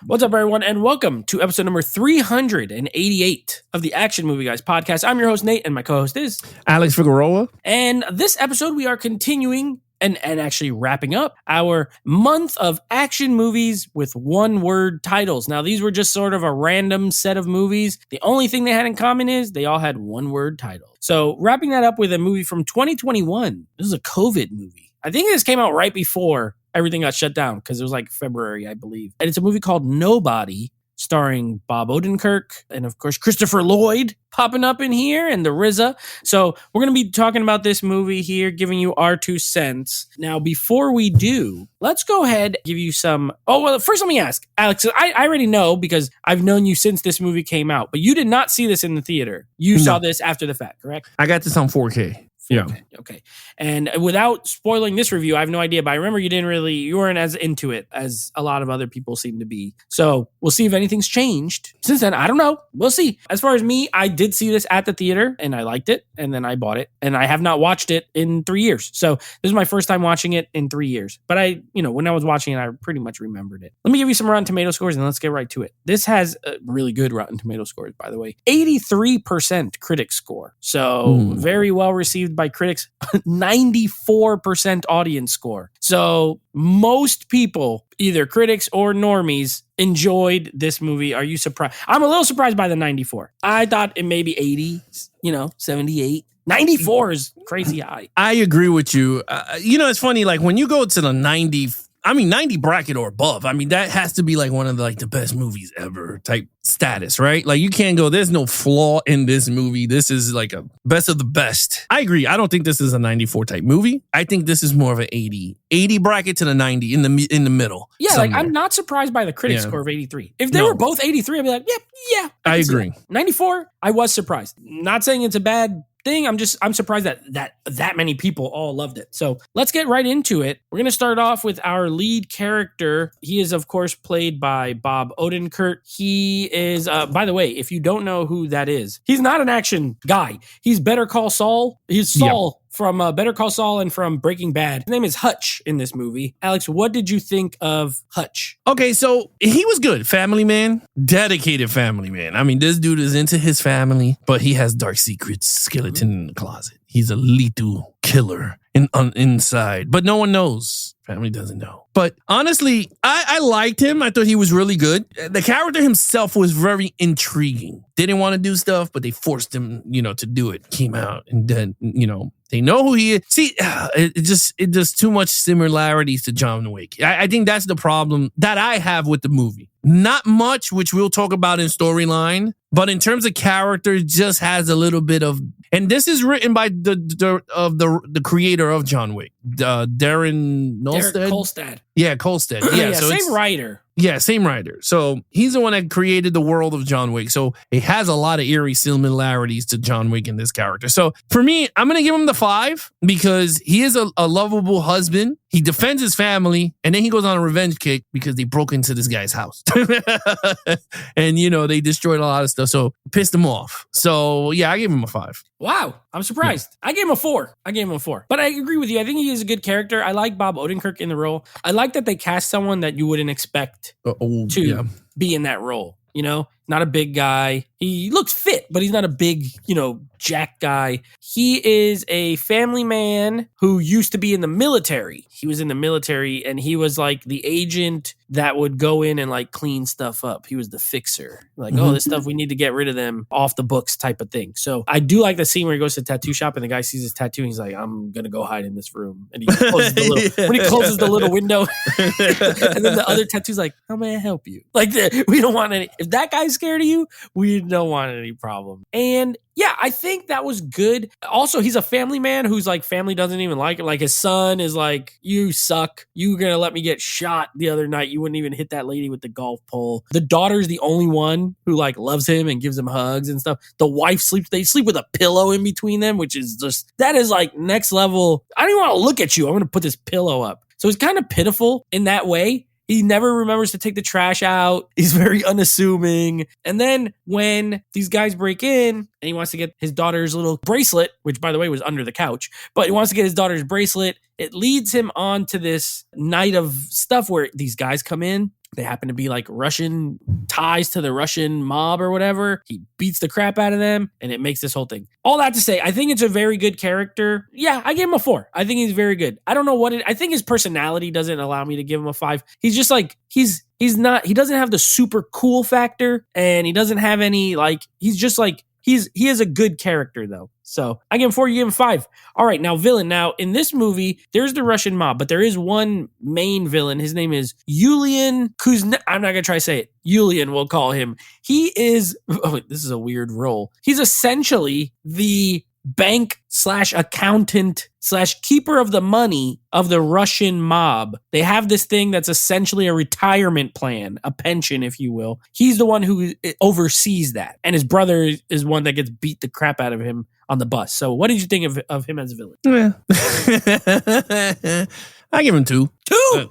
What's up, everyone, and welcome to episode number 388 of the Action Movie Guys podcast. I'm your host, Nate, and my co-host is Alex Figueroa. And this episode, we are continuing and actually wrapping up our month of action movies with one-word titles. Now, these were just sort of a random set of movies. The only thing they had in common is they all had one-word titles. So, wrapping that up with a movie from 2021. This is a COVID movie. I think this came out right before everything got shut down because it was like February, I believe. And it's a movie called Nobody, starring Bob Odenkirk and, of course, Christopher Lloyd popping up in here and the RZA. So we're going to be talking about this movie here, giving you our 2 cents. Now, before we do, let's go ahead and give you some... Oh, well, first let me ask, Alex, I already know because I've known you since this movie came out, but you did not see this in the theater. You saw this after the fact, correct? I got this on 4K. Yeah. Okay. And without spoiling this review, I have no idea, but I remember you weren't as into it as a lot of other people seem to be. So we'll see if anything's changed. Since then, I don't know. We'll see. As far as me, I did see this at the theater and I liked it and then I bought it and I have not watched it in 3 years. So this is my first time watching it in 3 years. But when I was watching it, I pretty much remembered it. Let me give you some Rotten Tomato scores and let's get right to it. This has really good Rotten Tomato scores, by the way. 83% critic score. So very well received by critics. 94% audience score. So most people, either critics or normies, enjoyed this movie. Are you surprised? I'm a little surprised by the 94. I thought it may be 80, 78. 94 is crazy high. I agree with you. It's funny, like when you go to the 90 bracket or above, that has to be like one of the best movies ever type status, right? Like you can't go, there's no flaw in this movie. This is like a best of the best. I agree. I don't think this is a 94 type movie. I think this is more of an 80 bracket to the 90 in the middle. Yeah, somewhere. Like I'm not surprised by the critic score of 83. If they were both 83, I'd be like, yeah. I agree. 94, I was surprised. Not saying it's a bad thing. I'm surprised that many people all loved it. So let's get right into it. We're going to start off with our lead character. He is, of course, played by Bob Odenkirk. He is, by the way, if you don't know who that is, he's not an action guy. He's Better Call Saul. He's Saul. Yep. From Better Call Saul and from Breaking Bad. His name is Hutch in this movie. Alex, what did you think of Hutch? Okay, so he was good. Family man. Dedicated family man. This dude is into his family, but he has dark secrets, skeleton in the closet. He's a lethal killer inside, but no one knows. Family doesn't know. But honestly, I liked him. I thought he was really good. The character himself was very intriguing. Didn't want to do stuff, but they forced him, to do it. Came out and then, they know who he is. See, it just too much similarities to John Wick. I think that's the problem that I have with the movie. Not much, which we'll talk about in storyline, but in terms of character, it just has a little bit of. And this is written by the creator of John Wick, Derek Kolstad. Yeah, Kolstad. Yeah, so same writer. Yeah, same writer. So he's the one that created the world of John Wick. So it has a lot of eerie similarities to John Wick in this character. So for me, I'm going to give him the 5 because he is a lovable husband. He defends his family and then he goes on a revenge kick because they broke into this guy's house. And, they destroyed a lot of stuff. So pissed him off. So yeah, I gave him a 5. Wow, I'm surprised. Yeah. I gave him a 4. But I agree with you. I think he is a good character. I like Bob Odenkirk in the role. I like that they cast someone that you wouldn't expect to be in that role. Not a big guy. He looks fit, but he's not a big, jack guy. He is a family man who used to be in the military. He was in the military and he was like the agent that would go in and like clean stuff up. He was the fixer. Like, oh, this stuff, we need to get rid of them off the books type of thing. So I do like the scene where he goes to the tattoo shop and the guy sees his tattoo and he's like, I'm going to go hide in this room. And he closes when he closes the little window and then the other tattoo's like, how may I help you? Like, we don't want any, if that guy's scared of you, we don't want any problem. And yeah, I think that was good. Also, he's a family man who's like, family doesn't even like him. Like his son is like, you suck. You're going to let me get shot the other night. You wouldn't even hit that lady with the golf pole. The daughter's the only one who like loves him and gives him hugs and stuff. The wife they sleep with a pillow in between them, which is just, that is like next level. I don't even want to look at you. I'm going to put this pillow up. So it's kind of pitiful in that way. He never remembers to take the trash out. He's very unassuming. And then when these guys break in and he wants to get his daughter's little bracelet, which by the way was under the couch, but he wants to get his daughter's bracelet, it leads him on to this night of stuff where these guys come in. They happen to be like Russian ties to the Russian mob or whatever. He beats the crap out of them and it makes this whole thing. All that to say, I think it's a very good character. Yeah, I give him a 4. I think he's very good. I don't know I think his personality doesn't allow me to give him a 5. He's just like, he doesn't have the super cool factor and he doesn't have any he's just like, he is a good character though. So I give him 4, you give him 5. All right, now villain. Now in this movie, there's the Russian mob, but there is one main villain. His name is Yulian Kuznet. I'm not gonna try to say it. Yulian, we'll call him. He is. Oh, this is a weird role. He's essentially the bank/accountant/ keeper of the money of the Russian mob. They have this thing that's essentially a retirement plan, a pension, if you will. He's the one who oversees that. And his brother is one that gets beat the crap out of him on the bus. So what did you think of him as a villain? Yeah. I give him 2. 2?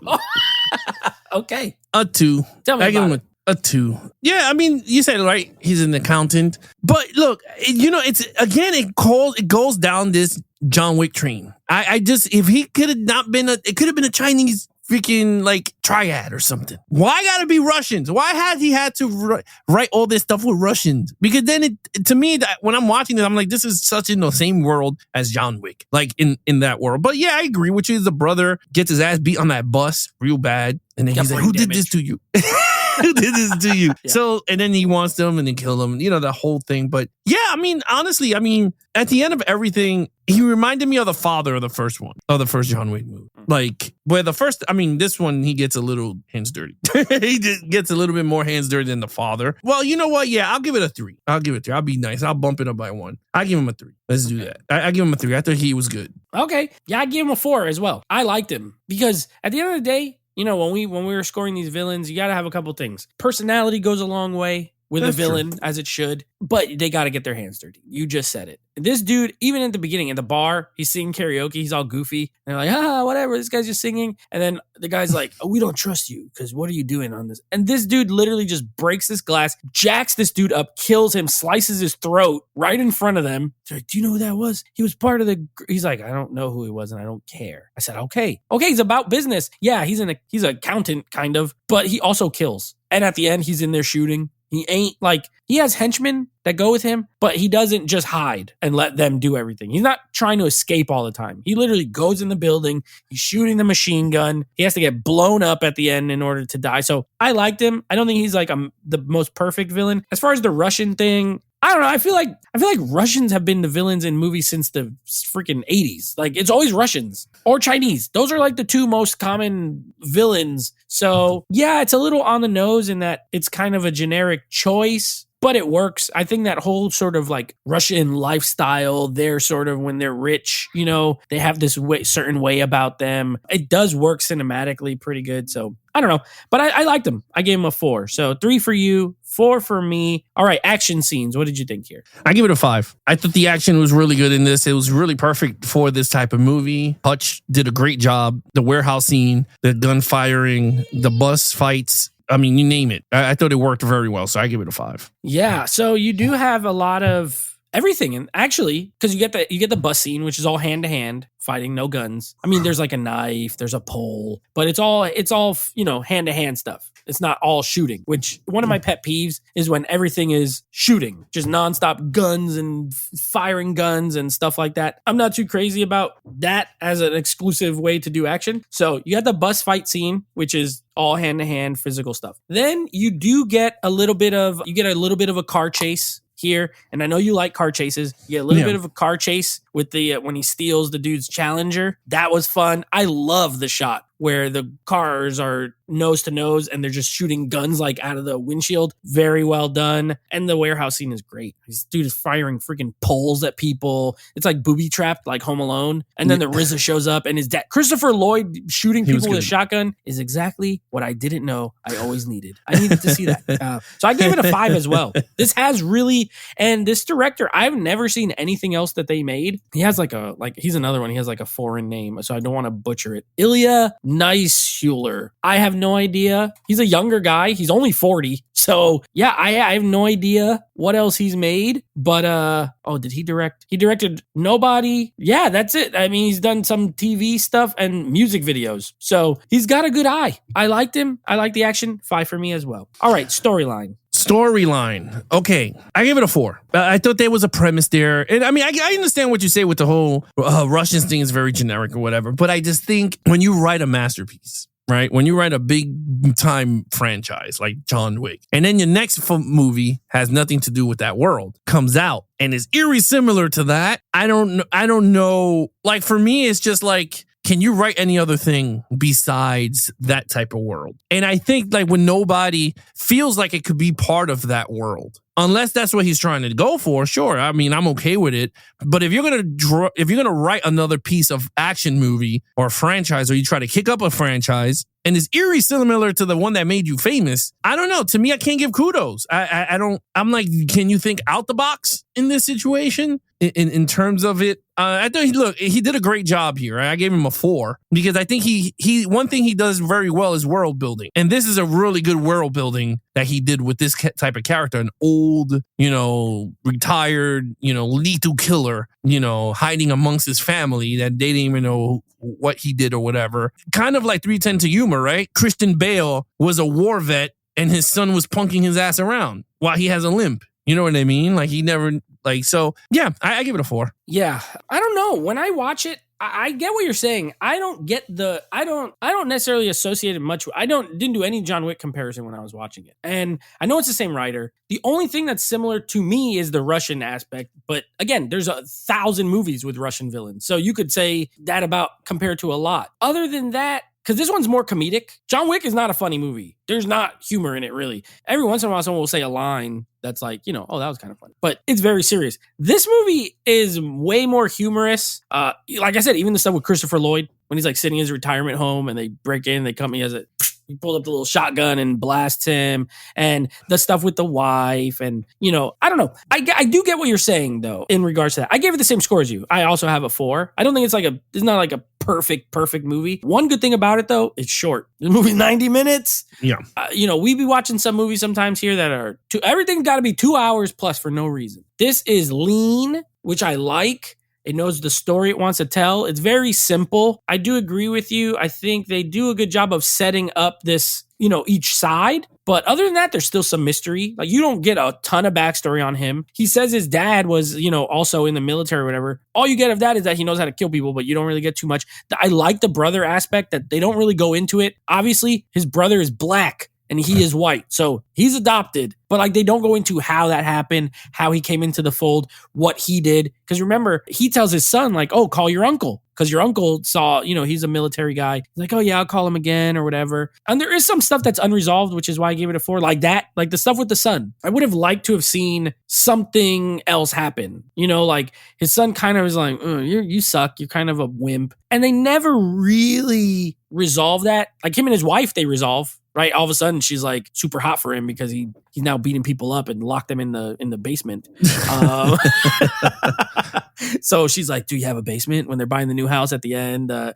Okay. A 2. Tell me about it. A 2. Yeah, I mean, you said it right. He's an accountant. But look, it goes down this John Wick train. I just, if he could have not been it could have been a Chinese freaking triad or something. Why gotta be Russians? Why had he had to write all this stuff with Russians? Because then to me, when I'm watching this, I'm like, this is such in the same world as John Wick, in that world. But yeah, I agree with you. The brother gets his ass beat on that bus real bad. And then he's like, who did this to you? Who did this to you? Yeah. So, and then he wants them and then kill them, the whole thing. But yeah, I mean, honestly, at the end of everything, he reminded me of the father of the first John Wick movie. Where this one, he gets a little hands dirty. He just gets a little bit more hands dirty than the father. Well, you know what? Yeah, I'll give it a 3. I'll be nice. I'll bump it up by 1. I give him a 3. Let's do that. I give him a 3. I thought he was good. Okay. Yeah, I give him a 4 as well. I liked him because at the end of the day, when we were scoring these villains, you got to have a couple things. Personality goes a long way with That's a villain, true. As it should, but they got to get their hands dirty. You just said it. This dude, even at the beginning, in the bar, he's singing karaoke. He's all goofy. And they're like, whatever. This guy's just singing. And then the guy's like, we don't trust you because what are you doing on this? And this dude literally just breaks this glass, jacks this dude up, kills him, slices his throat right in front of them. They're like, do you know who that was? He was part of he's like, I don't know who he was and I don't care. I said, okay, he's about business. Yeah, he's an accountant kind of, but he also kills. And at the end, he's in there shooting. He ain't he has henchmen that go with him, but he doesn't just hide and let them do everything. He's not trying to escape all the time. He literally goes in the building. He's shooting the machine gun. He has to get blown up at the end in order to die. So I liked him. I don't think he's the most perfect villain. As far as the Russian thing, I don't know. I feel like Russians have been the villains in movies since the freaking 80s. It's always Russians or Chinese. Those are the 2 most common villains. So yeah, it's a little on the nose in that it's kind of a generic choice, but it works. I think that whole sort of Russian lifestyle, they're sort of, when they're rich, they have this certain way about them. It does work cinematically pretty good. So I don't know, but I liked them. I gave them a 4. So 3 for you, 4 for me. All right, action scenes. What did you think here? I give it a 5. I thought the action was really good in this. It was really perfect for this type of movie. Hutch did a great job. The warehouse scene, the gun firing, the bus fights. I mean, you name it. I thought it worked very well, so I give it a 5. Yeah, so you do have a lot of everything, and actually, because you get the bus scene, which is all hand to hand fighting, no guns. I mean, there's a knife, there's a pole, but it's all hand to hand stuff. It's not all shooting, which one of my pet peeves is when everything is shooting, just nonstop guns and firing guns and stuff like that. I'm not too crazy about that as an exclusive way to do action. So you got the bus fight scene, which is all hand to hand physical stuff. Then you do get a little bit of a car chase here, and I know you like car chases. You get a little bit of a car chase with the when he steals the dude's Challenger. That was fun. I love the shot where the cars are nose to nose and they're just shooting guns out of the windshield. Very well done. And the warehouse scene is great. This dude is firing freaking poles at people. It's like booby trapped, like Home Alone. And then the RZA shows up and his dad, Christopher Lloyd, shooting people with a shotgun is exactly what I didn't know I always needed. I needed to see that. So I gave it a 5 as well. This has really, and this director, I've never seen anything else that they made He has he's another one. He has like a foreign name, so I don't want to butcher it. Ilya Neishuler. I have no idea. He's a younger guy. He's only 40. So yeah, I have no idea what else he's made. But did he direct? He directed Nobody. Yeah, that's it. I mean, he's done some TV stuff and music videos. So he's got a good eye. I liked him. I like the action. 5 for me as well. All right, storyline. Okay, I gave it a 4. I thought there was a premise there. And I mean, I understand what you say with the whole Russians thing is very generic or whatever. But I just think when you write a masterpiece, right? When you write a big time franchise like John Wick, and then your next movie has nothing to do with that world, comes out and is eerie similar to that, I don't know. Like for me, it's just like, can you write any other thing besides that type of world? And I think like when Nobody feels like it could be part of that world, unless that's what he's trying to go for, sure. I mean, I'm okay with it. But if you're gonna write another piece of action movie or franchise, or you try to kick up a franchise and it's eerie similar to the one that made you famous, I don't know. To me, I can't give kudos. I don't. I'm like, can you think out the box in this situation? In terms of it, I thought he did a great job here. I gave him a 4 because I think he one thing he does very well is world building, and this is a really good world building that he did with this type of character, an old, retired, lethal killer, hiding amongst his family that they didn't even know what he did or whatever. Kind of like 3:10 to Yuma, right? Christian Bale was a war vet, and his son was punking his ass around while he has a limp. You know what I mean? Like he never so yeah, I give it a 4. Yeah. I don't know. When I watch it, I get what you're saying. I don't necessarily associate it much. Didn't do any John Wick comparison when I was watching it. And I know it's the same writer. The only thing that's similar to me is the Russian aspect. But again, there's 1,000 movies with Russian villains. So you could say that about compared to a lot. Other than that, because this one's more comedic. John Wick is not a funny movie. There's not humor in it, really. Every once in a while, someone will say a line that's like, oh, that was kind of funny. But it's very serious. This movie is way more humorous. Like I said, even the stuff with Christopher Lloyd, when he's like sitting in his retirement home and they break in, he pulled up the little shotgun and blasts him, and the stuff with the wife, and I don't know. I do get what you're saying though in regards to that. I gave it the same score as you. I also have a 4. I don't think it's not like a perfect movie. One good thing about it though, it's short. The movie's 90 minutes. Yeah. We be watching some movies sometimes here that are everything's got to be 2 hours plus for no reason. This is lean, which I like. It knows the story it wants to tell. It's very simple. I do agree with you. I think they do a good job of setting up this, each side. But other than that, there's still some mystery. Like you don't get a ton of backstory on him. He says his dad was, also in the military or whatever. All you get of that is that he knows how to kill people, but you don't really get too much. I like the brother aspect that they don't really go into it. Obviously, his brother is black and he is white. So he's adopted, but like they don't go into how that happened, how he came into the fold, what he did. Because remember, he tells his son like, oh, call your uncle. Because your uncle saw, he's a military guy. He's like, oh yeah, I'll call him again or whatever. And there is some stuff that's unresolved, which is why I gave it a 4. Like that, like the stuff with the son. I would have liked to have seen something else happen. Like his son kind of was like, you suck. You're kind of a wimp. And they never really resolve that. Like him and his wife, they resolve. Right, all of a sudden she's like super hot for him because he's now beating people up and locked them in the basement. So she's like, "Do you have a basement?" When they're buying the new house at the end, I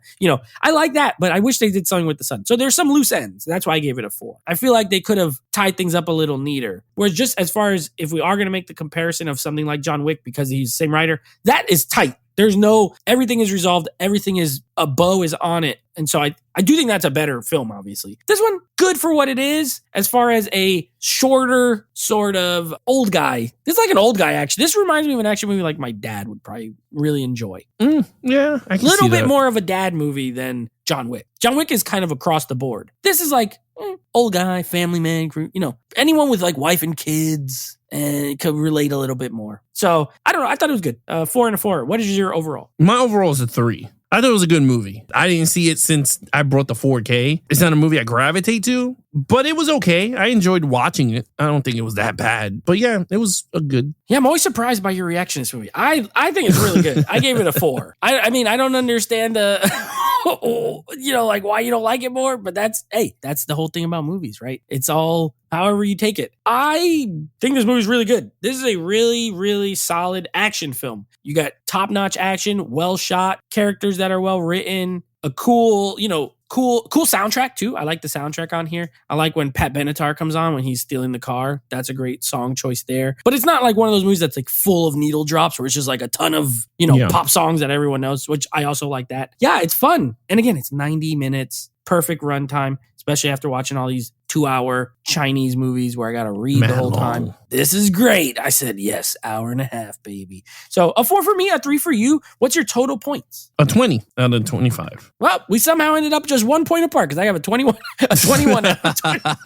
like that, but I wish they did something with the son. So there's some loose ends. That's why I gave it a 4. I feel like they could have tied things up a little neater. Whereas just as far as if we are going to make the comparison of something like John Wick because he's the same writer, that is tight. Everything is resolved. A bow is on it. And so I do think that's a better film, obviously. This one, good for what it is, as far as a shorter sort of old guy. This is like an old guy action. This reminds me of an action movie like my dad would probably really enjoy. Yeah, I can see that. A little bit more of a dad movie than John Wick. John Wick is kind of across the board. This is like old guy, family man, anyone with like wife and kids. And could relate a little bit more. So, I don't know. I thought it was good. 4 and a 4. What is your overall? My overall is a 3. I thought it was a good movie. I didn't see it since I brought the 4K. It's not a movie I gravitate to, but it was okay. I enjoyed watching it. I don't think it was that bad. But yeah, it was a good. Yeah, I'm always surprised by your reaction to this movie. I think it's really good. I gave it a 4. I mean, I don't understand like why you don't like it more. But that's the whole thing about movies, right? It's all however you take it. I think this movie's really good. This is a really, really solid action film. You got top-notch action, well shot, characters that are well written, a cool soundtrack too. I like the soundtrack on here. I like when Pat Benatar comes on when he's stealing the car. That's a great song choice there. But it's not like one of those movies that's like full of needle drops where it's just like a ton of, pop songs that everyone knows, which I also like that. Yeah, it's fun. And again, it's 90 minutes, perfect runtime, especially after watching all these 2-hour Chinese movies where I got to read the whole time. This is great. I said, yes, 1.5 hours, baby. So a 4 for me, a 3 for you. What's your total points? A 20 out of 25. Well, we somehow ended up just 1 point apart because I have a 21 out of 25.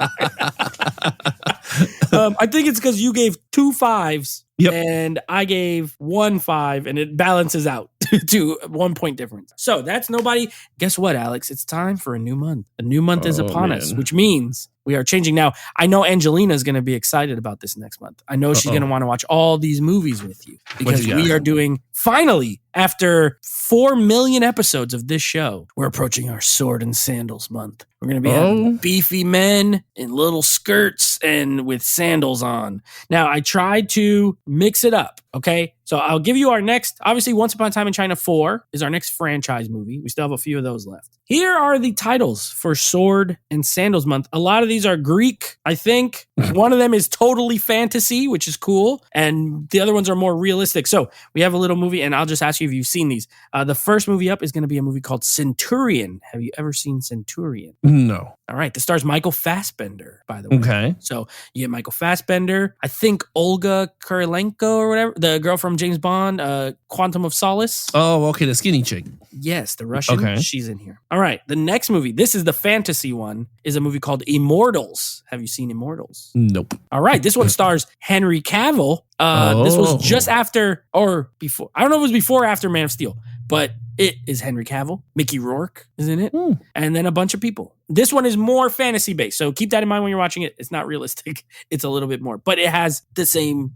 I think it's because you gave 2 5s and I gave 1 5 and it balances out to 1 point difference. So that's nobody. Guess what, Alex? It's time for a new month. A new month is upon us, which means we are changing. Now, I know Angelina is going to be excited about this next month. I know she's going to want to watch all these movies with you because we are doing, finally, after 4 million episodes of this show, we're approaching our sword and sandals month. We're going to be having beefy men in little skirts and with sandals on. Now, I tried to mix it up, okay? So I'll give you our next, obviously, Once Upon a Time in China 4 is our next franchise movie. We still have a few of those left. Here are the titles for Sword and Sandals Month. A lot of these are Greek, I think. One of them is totally fantasy, which is cool. And the other ones are more realistic. So we have a little movie, and I'll just ask you if you've seen these. The first movie up is going to be a movie called Centurion. Have you ever seen Centurion? No. All right. This stars Michael Fassbender, by the way. Okay. So you get Michael Fassbender. I think Olga Kurylenko or whatever, the girl from James Bond, Quantum of Solace. Oh, okay. The skinny chick. Yes, the Russian. Okay. She's in here. All right. The next movie, this is the fantasy one, is a movie called Immortals. Have you seen Immortals? Nope. All right. This one stars Henry Cavill. This was just after or before. I don't know if it was before or after Man of Steel, but it is Henry Cavill. Mickey Rourke is in it. And then a bunch of people. This one is more fantasy based. So keep that in mind when you're watching it. It's not realistic. It's a little bit more, but it has the same,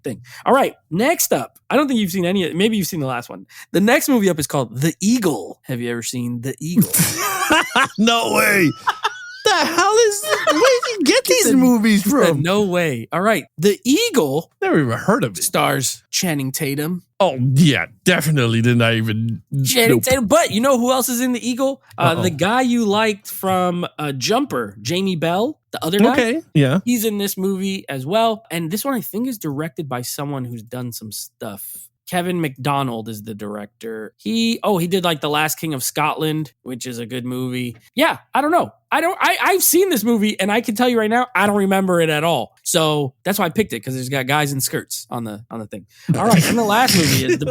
thing. All right. Next up, I don't think you've seen any. Maybe you've seen the last one. The next movie up is called The Eagle. Have you ever seen The Eagle? No way. The hell is where did you get these movies from? No way. All right. The Eagle. Never even heard of it. Stars Channing Tatum. Oh, yeah. Definitely did not even. Channing Tatum. But you know who else is in The Eagle? The guy you liked from Jumper, Jamie Bell, the other guy. Okay. Yeah. He's in this movie as well. And this one, I think, is directed by someone who's done some stuff. Kevin MacDonald is the director. He did like The Last King of Scotland, which is a good movie. Yeah, I don't know. I've seen this movie and I can tell you right now, I don't remember it at all. So that's why I picked it, because it's got guys in skirts on the thing. All right. And the last movie is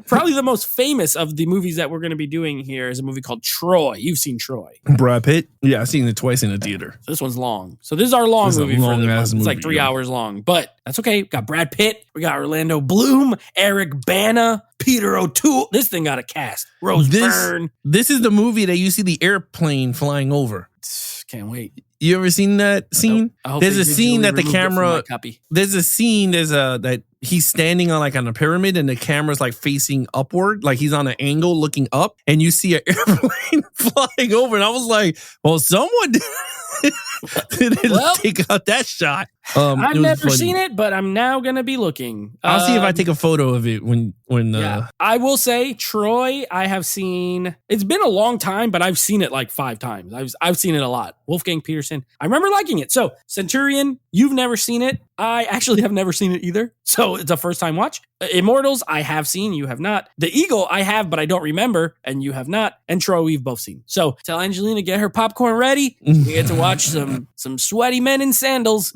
probably the most famous of the movies that we're going to be doing here is a movie called Troy. You've seen Troy. Brad Pitt? Yeah, I've seen it twice in the theater. So this one's long. So this is our long movie for the month. It's like 3 hours long, but that's okay. We got Brad Pitt. We got Orlando Bloom, Eric Bana, Peter O'Toole. This thing got a cast. Rose Byrne. This is the movie that you see the airplane flying over. Can't wait. You ever seen that scene? There's a scene that the camera. There's a scene. That he's standing on a pyramid and the camera's like facing upward, like he's on an angle looking up, and you see an airplane flying over. And I was like, well, someone didn't take out that shot. I've never seen it, but I'm now gonna be looking. I'll see if I take a photo of it when. Yeah. I will say Troy. I have seen. It's been a long time, but I've seen it like 5 times. I've seen it a lot. Wolfgang Peterson. I remember liking it. So Centurion, you've never seen it. I actually have never seen it either. So it's a first time watch. Immortals, I have seen. You have not. The Eagle, I have, but I don't remember, and you have not. And Troy, we've both seen. So tell Angelina, get her popcorn ready. We get to watch some sweaty men in sandals.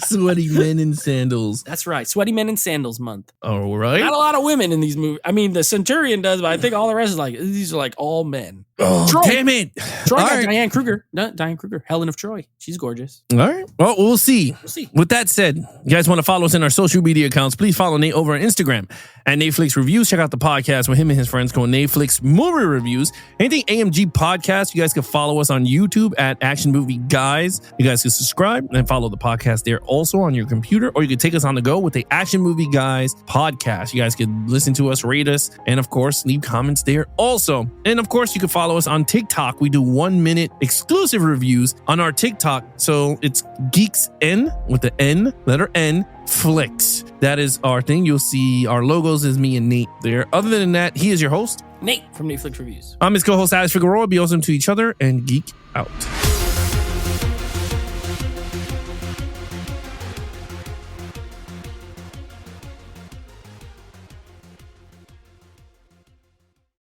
Sweaty men in sandals. That's right. Sweaty men in sandals month. All right. Not a lot of women in these movies. I mean, the Centurion does, but I think all the rest is like, these are like all men. Oh, Troy, damn it. Troy got right. Diane Kruger. No, Diane Kruger. Helen of Troy. She's gorgeous. All right. Well, we'll see. With that said, you guys want to follow us in our social media accounts, please follow Nate over on Instagram at Netflix Reviews. Check out the podcast with him and his friends called Netflix Movie Reviews. Anything AMG podcast. You guys can follow us on YouTube at Action Movie Guys. You guys can subscribe and follow the podcast there also on your computer, or you can take us on the go with the Action Movie Guys podcast. You guys can listen to us, rate us, and of course, leave comments there also. And of course, you can follow us on TikTok. We do 1 minute exclusive reviews on our TikTok. So it's Geeks N with the N, letter N, Flicks. That is our thing. You'll see our logos is me and Nate there. Other than that, he is your host, Nate from Nate Flicks Reviews. I'm his co-host, Alex Figueroa. Be awesome to each other and geek out.